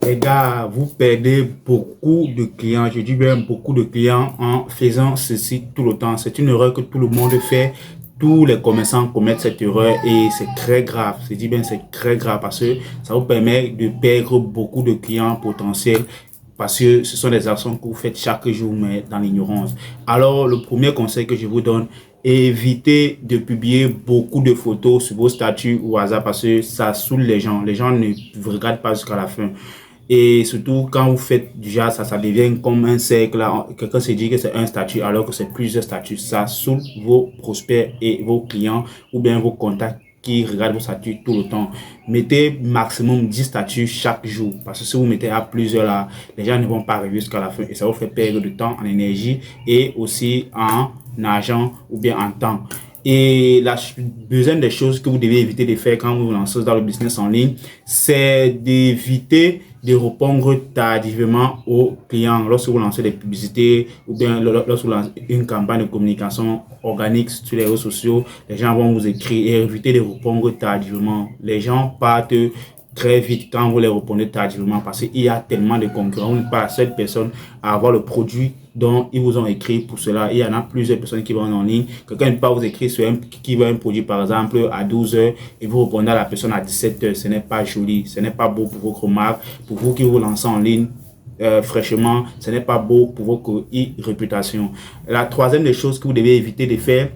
Les gars, vous perdez beaucoup de clients, je dis bien beaucoup de clients en faisant ceci tout le temps. C'est une erreur que tout le monde fait. Tous les commerçants commettent cette erreur et c'est très grave. Je dis bien c'est très grave parce que ça vous permet de perdre beaucoup de clients potentiels parce que ce sont des actions que vous faites chaque jour mais dans l'ignorance. Alors le premier conseil que je vous donne, évitez de publier beaucoup de photos sur vos statuts ou hasard parce que ça saoule les gens. Les gens ne vous regardent pas jusqu'à la fin. Et surtout, quand vous faites déjà ça devient comme un cercle. Quelqu'un se dit que c'est un statut alors que c'est plusieurs statuts. Ça saoule vos prospects et vos clients ou bien vos contacts qui regardent vos statuts tout le temps. Mettez maximum 10 statuts chaque jour. Parce que si vous mettez à plusieurs là, les gens ne vont pas arriver jusqu'à la fin. Et ça vous fait perdre du temps en énergie et aussi en argent ou bien en temps. Et la deuxième des choses que vous devez éviter de faire quand vous vous lancez dans le business en ligne, c'est d'éviter de répondre tardivement aux clients lorsque vous lancez des publicités ou bien lorsque vous lancez une campagne de communication organique sur les réseaux sociaux. Les gens vont vous écrire et éviter de répondre tardivement. Les gens partent très vite quand vous les répondez tardivement parce qu'il y a tellement de concurrents. Vous n'êtes pas la seule personne à avoir le produit dont ils vous ont écrit pour cela. Il y en a plusieurs personnes qui vont en ligne. Quelqu'un ne peut pas vous écrire sur qui veut un produit par exemple à 12 heures et vous répondez à la personne à 17 heures. Ce n'est pas joli, ce n'est pas beau pour votre marque, pour vous qui vous lancez en ligne. Fraîchement, ce n'est pas beau pour votre réputation. La troisième des choses que vous devez éviter de faire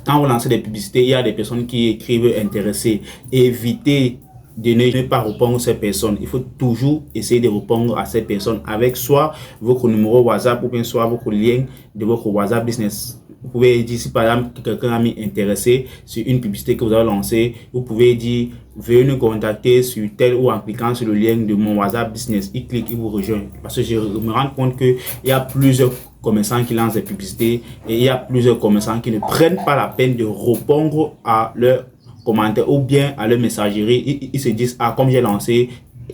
quand vous lancez des publicités, il y a des personnes qui écrivent intéressés. Évitez de ne pas répondre à ces personnes. Il faut toujours essayer de répondre à ces personnes avec soit votre numéro WhatsApp ou bien soit votre lien de votre WhatsApp business. Vous pouvez dire si par exemple quelqu'un a mis intéressé sur une publicité que vous avez lancée, vous pouvez dire veuillez nous contacter sur tel ou en cliquant sur le lien de mon WhatsApp business. Il clique, il vous rejoint. Parce que je me rends compte qu'il y a plusieurs commerçants qui lancent des publicités et il y a plusieurs commerçants qui ne prennent pas la peine de répondre à leurs commentaires ou bien à leur messagerie. Ils se disent ah comme j'ai lancé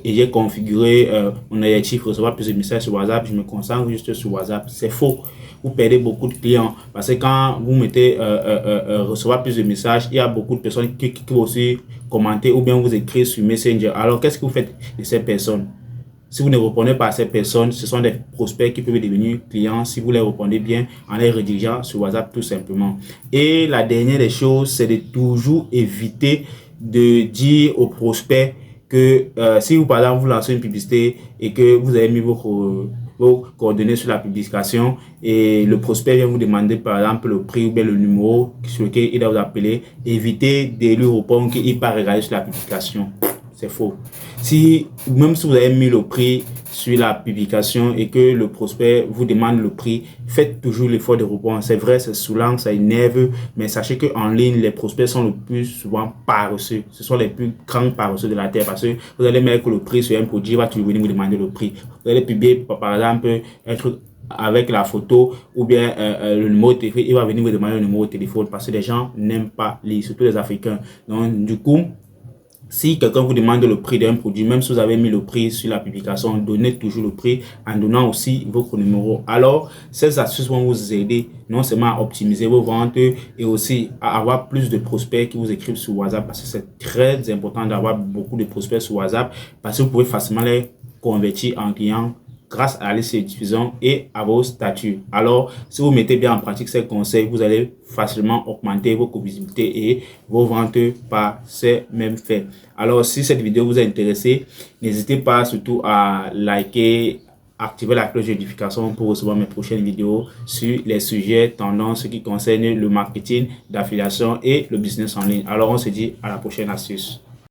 et j'ai configuré mon objectif recevoir plus de messages sur WhatsApp, je me concentre juste sur WhatsApp. C'est faux. Vous perdez beaucoup de clients parce que quand vous mettez recevoir plus de messages, il y a beaucoup de personnes qui vont aussi commenter ou bien vous écrire sur Messenger. Alors qu'est-ce que vous faites de ces personnes? Si vous ne répondez pas à ces personnes, ce sont des prospects qui peuvent devenir clients si vous les répondez bien en les redirigeant sur WhatsApp tout simplement. Et la dernière des choses, c'est de toujours éviter de dire aux prospects que si vous par exemple vous lancez une publicité et que vous avez mis vos coordonnées sur la publication et le prospect vient vous demander par exemple le prix ou bien le numéro sur lequel il doit vous appeler, évitez de lui répondre qu'il va regarder sur la publication. C'est faux. Même si vous avez mis le prix sur la publication et que le prospect vous demande le prix, faites toujours l'effort de répondre. C'est vrai, c'est saoulant, ça énerve, mais sachez qu'en ligne, les prospects sont le plus souvent paresseux. Ce sont les plus grands paresseux de la terre parce que vous allez mettre le prix sur un produit, il va toujours venir vous demander le prix. Vous allez publier par exemple un truc avec la photo ou bien le numéro de téléphone, il va venir vous demander le numéro de téléphone parce que les gens n'aiment pas lire, surtout les Africains. Donc du coup, si quelqu'un vous demande le prix d'un produit, même si vous avez mis le prix sur la publication, donnez toujours le prix en donnant aussi votre numéro. Alors, ces astuces vont vous aider non seulement à optimiser vos ventes et aussi à avoir plus de prospects qui vous écrivent sur WhatsApp parce que c'est très important d'avoir beaucoup de prospects sur WhatsApp parce que vous pouvez facilement les convertir en clients grâce à la liste de diffusion et à vos statuts. Alors, si vous mettez bien en pratique ces conseils, vous allez facilement augmenter votre visibilité et vos ventes par ces mêmes faits. Alors, si cette vidéo vous a intéressé, n'hésitez pas surtout à liker, activer la cloche de notification pour recevoir mes prochaines vidéos sur les sujets tendances qui concernent le marketing d'affiliation et le business en ligne. Alors, on se dit à la prochaine astuce.